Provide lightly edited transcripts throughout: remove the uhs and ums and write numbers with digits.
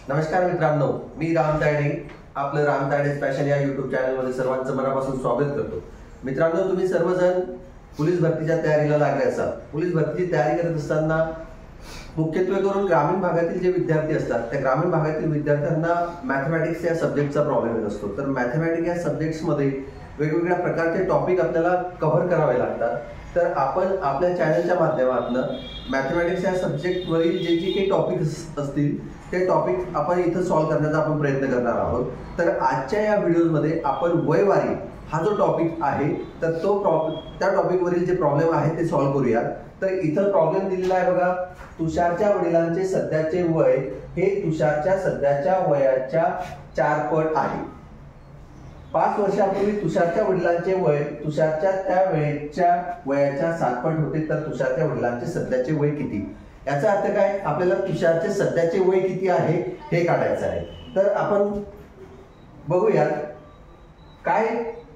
नमस्कार मित्रांनो, मी राम तायडे. आपलं राम तायडेज फॅशन या यूट्यूब चॅनलमध्ये सर्वांचं मनापासून स्वागत करतो. मित्रांनो, तुम्ही सर्वजण पोलीस भरतीच्या तयारीला लागले असाल. पोलीस भरतीची तयारी करत असताना मुख्यत्वे करून ग्रामीण भागातील जे विद्यार्थी असतात त्या ग्रामीण भागातील विद्यार्थ्यांना मॅथमॅटिक्स या सब्जेक्टचा प्रॉब्लेम येत असतो. तर मॅथमॅटिक्स या सब्जेक्ट्समध्ये वेगवेगळ्या प्रकारचे टॉपिक आपल्याला कव्हर करावे लागतात. तर आपण आपल्या चॅनलच्या माध्यमातून मॅथमॅटिक्स या सब्जेक्टवरील जे काही टॉपिक्स असतील ते टॉपिक आपण इथं सॉल्व्ह करण्याचा आपण प्रयत्न करणार आहोत. तर आजच्या या व्हिडिओमध्ये आपण वयवारी हा जो टॉपिक आहे तर त्या टॉपिकवरील जे प्रॉब्लेम आहेत ते सॉल्व्ह करूया. तर इथं प्रॉब्लेम दिलेला आहे बघा. तुषारच्या वडिलांचे सध्याचे वय हे तुषारच्या सध्याच्या वयाच्या 4 पट आहे. 5 वर्षापूर्वी तुषारच्या वडिलांचे वय तुषारच्या त्या वेळेच्या वयाच्या 7 पट होते. तर तुषारच्या वडिलांचे सध्याचे वय किती? याचा अर्थ काय? आपल्याला तुषारचे सध्याचे वय किती आहे हे काढायचं आहे. तर आपण बघूया काय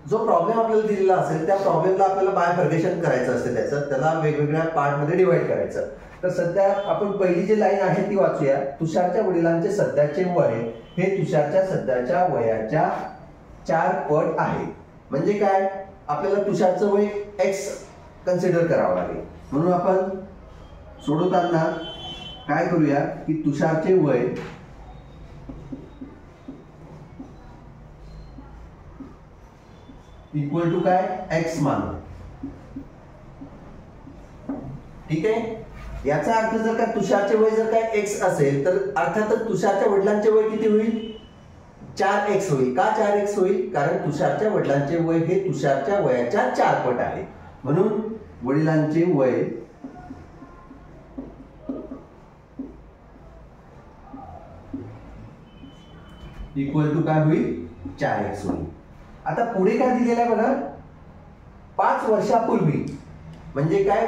जो प्रॉब्लेम आपल्याला दिलेला असेल त्या प्रॉब्लेमला आपल्याला बायफर्गेशन करायचं असते. त्याला वेगवेगळ्या पार्टमध्ये डिवाइड करायचं. तर सध्या आपण पहिली जी लाईन आहे ती वाचूया. तुषारच्या वडिलांचे सध्याचे वय हे तुषारच्या सध्याच्या वयाच्या 4 पट आहे. म्हणजे काय? आपल्याला तुषारचं वय x कन्सिडर करावं लागेल. म्हणून आपण सोडवताना काय करूया की तुषारचे वय इक्वल टू काय x मानू. ठीक आहे. याचा अर्थ जर का तुषारचे वय जर काय x असेल तर अर्थातच तुषारच्या वडिलांचे वय किती होईल? 4x होईल. का 4x होईल? कारण तुषारच्या वडिलांचे वय हे तुषारच्या वयाच्या 4 पट आहे. म्हणून वडिलांचे वय इक्वल टू काय होईल? 4x होईल. आता पुढे काय दिलेलं आहे बघा. 5 वर्षापूर्वी म्हणजे काय?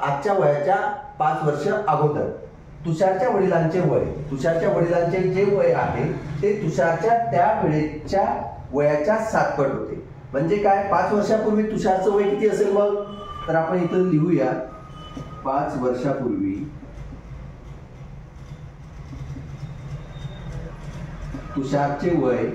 आजच्या वयाच्या 5 वर्ष अगोदर तुषारच्या वडिलांचे वय तुषारच्या वडिलांचे जे वय आहे ते तुषारच्या त्या वेळेच्या वयाच्या 7 पट होते. म्हणजे काय? 5 वर्षापूर्वी तुषारचं वय किती असेल मग? तर आपण इथं लिहूया 5 वर्षापूर्वी तुषारचे वय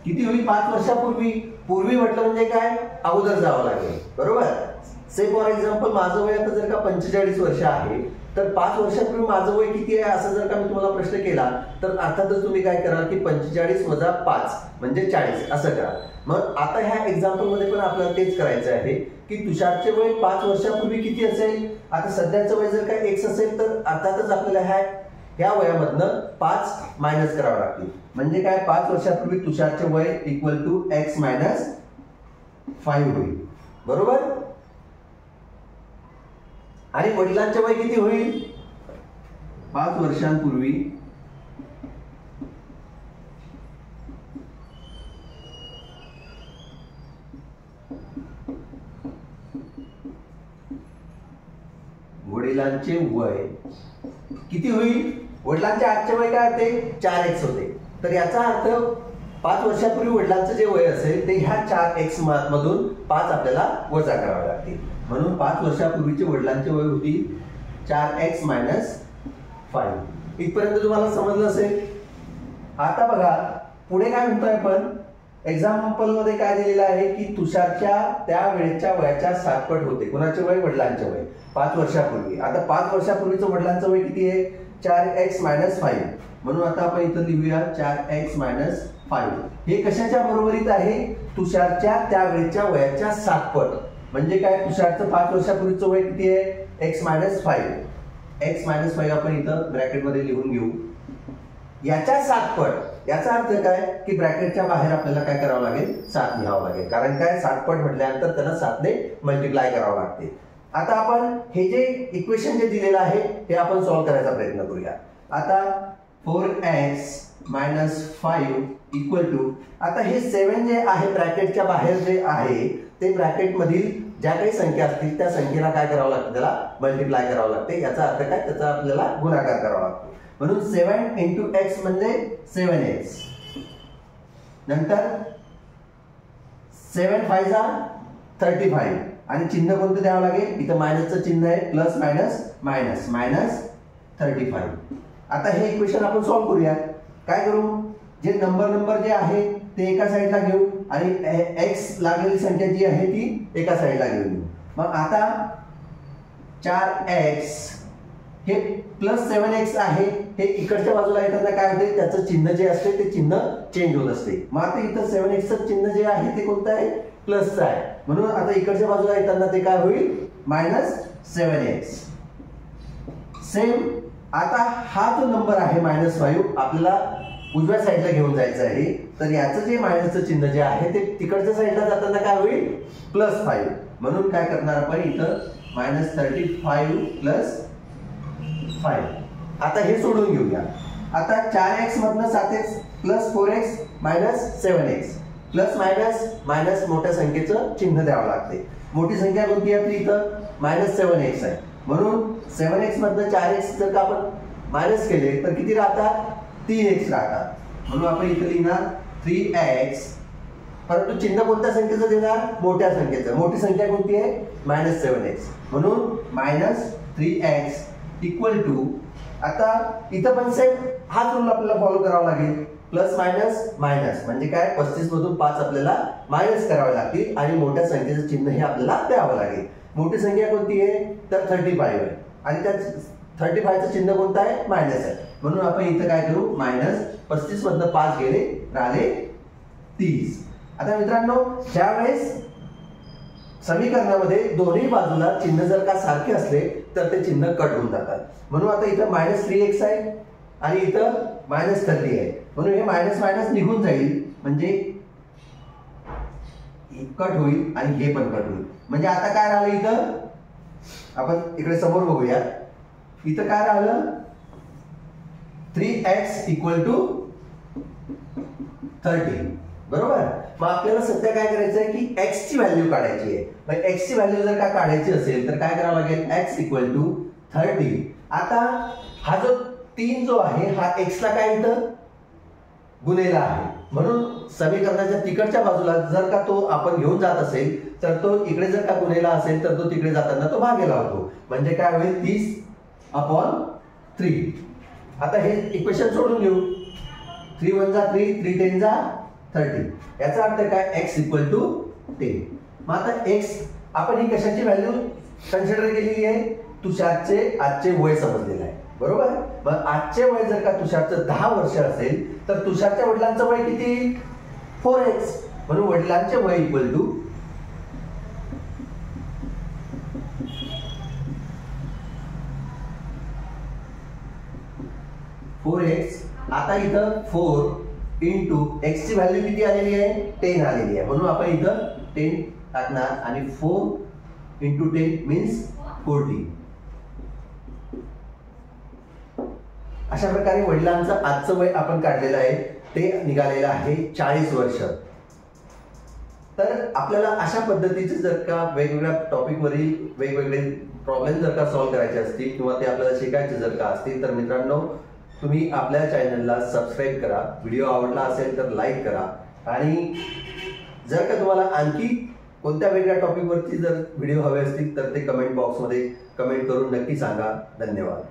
किती होईल? 5 वर्षापूर्वी. पूर्वी म्हटलं म्हणजे काय? अगोदर जावं लागेल. बरोबर. से फॉर एक्झाम्पल माझं वय आता जर का 45 वर्ष आहे तर 5 वर्षापूर्वी माझं वय किती आहे असं जर का मी तुम्हाला प्रश्न केला तर अर्थातच तुम्ही काय कराल की 45 वजा 5 म्हणजे 40 असं करा. मग आता ह्या एक्झाम्पल मध्ये पण आपल्याला तेच करायचं आहे की तुषारचे वय 5 वर्षापूर्वी किती असेल? आता सध्याचं वय जर काय x असेल तर अर्थातच आपल्याला ह्या वयामधनं 5 मायनस करावं लागतील. म्हणजे काय? 5 वर्षापूर्वी तुषारचे वय इक्वल टू x मायनस 5 होईल. बरोबर. आणि वडिलांचे वय किती होईल? 5 वर्षांपूर्वी वडिलांचे वय किती होईल? वडिलांचे आजचे वय काय होते? 4x होते. तर याचा अर्थ 5 वर्षापूर्वी वडिलांचं जे वय असेल ते ह्या 4x मधून 5 आपल्याला वजा करावे लागतील. म्हणून 5 वर्षापूर्वीचे वडिलांचे वय होती 4x मायनस 5. इथपर्यंत तुम्हाला समजलं असेल. आता बघा पुढे काय म्हणतोय आपण. एक्झाम्पल मध्ये काय दिलेलं आहे की तुषारच्या त्या वेळेच्या वयाच्या 7 पट होते. कोणाचे वय? वडिलांचे वय 5 वर्षापूर्वी. आता 5 वर्षापूर्वीचं वडिलांचं वय किती आहे? 4x minus 5. म्हणून आता आपण इथं लिहूया 4x मायनस 5. हे कशाच्या बरोबरीत आहे? तुषारच्या त्या वेळेच्या वयाच्या 7 पट. म्हणजे काय? तुषारचं 5 वर्षापूर्वीचं वय किती आहे? x minus 5. x मायनस 5 आपण इथं ब्रॅकेटमध्ये लिहून घेऊ. याच्या 7 पट. याचा अर्थ काय की ब्रॅकेटच्या बाहेर आपल्याला काय करावं लागेल? 7 लिहावं लागेल. कारण काय? 7 पट म्हटल्यानंतर त्याला 7 ने मल्टिप्लाय करावं लागते. आता आपण हे जे इक्वेशन जे दिलेलं आहे हे आपण सॉल्व्ह करायचा प्रयत्न करूया. आता 4x मायनस 5 इक्वल टू आता हे 7 जे आहे ब्रॅकेटच्या बाहेर जे आहे ते ब्रॅकेट मधील ज्या काही संख्या असतील त्या संख्येला काय करावं लागतं? त्याला मल्टिप्लाय करावं लागते. याचा अर्थ काय? त्याचा आपल्याला गुणाकार करावा लागतो. म्हणून 7 इंटू x म्हणजे 7x. नंतर 7 5 35 आणि चिन्ह कोणतं द्यावं लागेल? इथं मायनसचं चिन्ह आहे, प्लस मायनस मायनस मायनस 35. आता हे इक्वेशन आपण सॉल्व्ह करूया. काय करू? जे नंबर जे आहे ते एका साईडला घेऊ आणि एक्स लागलेली संख्या जी आहे ती एका साईडला घेऊन येऊ. मग आता 4x हे प्लस 7x आहे, हे इकडच्या बाजूला येताना काय होते? त्याचं चिन्ह जे असते ते चिन्ह चेंज होत असते. मग आता इथं 7x चिन्ह जे आहे ते कोणतं आहे? प्लसचं आहे. म्हणून आता इकडच्या बाजूला येताना ते काय होईल? Minus 7x. सेम आता हा जो नंबर आहे -5 आपल्याला उजव्या साईडला घेऊन जायचं आहे, तर याचं जे मायनसचं चिन्ह जे आहे ते तिकडच्या साईडला जाताना काय होईल? +5. म्हणून काय करणार आपण इथं -35 + 5. आता हे सोडून घेऊया. आता 4x मधनं 7x + 4x - 7x plus minus मोठ्या संख्येचं चिन्ह द्यावं लागते. मोठी संख्या कोणती आपली इथं? -7x आहे. म्हणून 7x मधनं 4x जर का आपण मायनस केले तर किती राहतात? 3x राहतात. म्हणून आपण इथे लिहिणार 3x, परंतु चिन्ह कोणत्या संख्येचं देणार? मोठ्या संख्येचं. मोठी संख्या कोणती आहे? -7x. म्हणून -3x = आता इथं पण सेम हाच रूल आपल्याला फॉलो करावा लागेल. प्लस मायनस म्हणजे काय? 35 मधून 5 आपल्याला मायनस करावे लागतील आणि मोठ्या संख्येचं चिन्ह हे आपल्याला द्यावं लागेल. मोठी संख्या कोणती आहे? तर 35 आहे आणि त्या 35चं चिन्ह कोणतं आहे? मायनस आहे. म्हणून आपण इथं काय करू? -35 मधनं 5 गेले, राहिले 30. आता मित्रांनो, ज्यावेळेस समीकरणामध्ये दोन्ही बाजूला चिन्ह जर का सारखे असले तर ते चिन्ह कट होऊन जातात. म्हणून आता इथं -3x आहे आणि इथं -30 आहे. म्हणून हे मायनस निघून जाईल, म्हणजे कट होईल आणि हे पण कट होईल. म्हणजे आता काय राहिलं इथं? आपण इकडे समोर बघूया. इथं काय राहिलं? 3x = 30. बरोबर. मग आपल्याला सध्या काय करायचं आहे की x ची व्हॅल्यू काढायची आहे. मग x ची व्हॅल्यू जर का काढायची असेल तर काय करावं लागेल? x = 30. आता हा जो 3 जो आहे हा x ला काय इथं गुणेला आहे. म्हणून समीकरणाच्या तिकडच्या बाजूला जर का तो आपण घेऊन जात असेल तर तो इकडे जर का गुणेला असेल तर तो तिकडे जाताना तो भागेला होतो. म्हणजे काय होईल? 30/3. आता हे इक्वेशन सोडून घेऊ. 3 × 1 = 3, 3 × 10 = 30. याचा अर्थ काय? x = 10. मग आता x आपण ही कशाची व्हॅल्यू कन्सिडर केलेली आहे? तुषारचे आजचे वय समजलेलं आहे. बरोबर. मग आजचे वय जर का तुषारचं 10 वर्ष असेल तर तुषारच्या वडिलांचं वय किती? 4x. म्हणून वडिलांचे वय = 4x. आता इथं 4 × x ची व्हॅल्यू किती आलेली आहे? 10 आलेली आहे. म्हणून आपण इथं 10 टाकणार आणि 4 × 10 मीन्स 40. अशा प्रकारे वडिलांचं आजचं वय आपण काढलेलं आहे, ते निघालेलं आहे 40 वर्ष. तर आपल्याला अशा पद्धतीचे जर का वेगवेगळ्या टॉपिकवरील वेगवेगळे प्रॉब्लेम जर का सॉल्व्ह करायचे असतील किंवा ते आपल्याला शिकायचे जर का असतील तर मित्रांनो, तुम्ही आपल्या चॅनलला सबस्क्राईब करा. व्हिडिओ आवडला असेल तर लाईक करा आणि जर का तुम्हाला आणखी कोणत्या वेगळ्या टॉपिकवरती जर व्हिडिओ हवे असतील तर ते कमेंट बॉक्समध्ये कमेंट करून नक्की सांगा. धन्यवाद.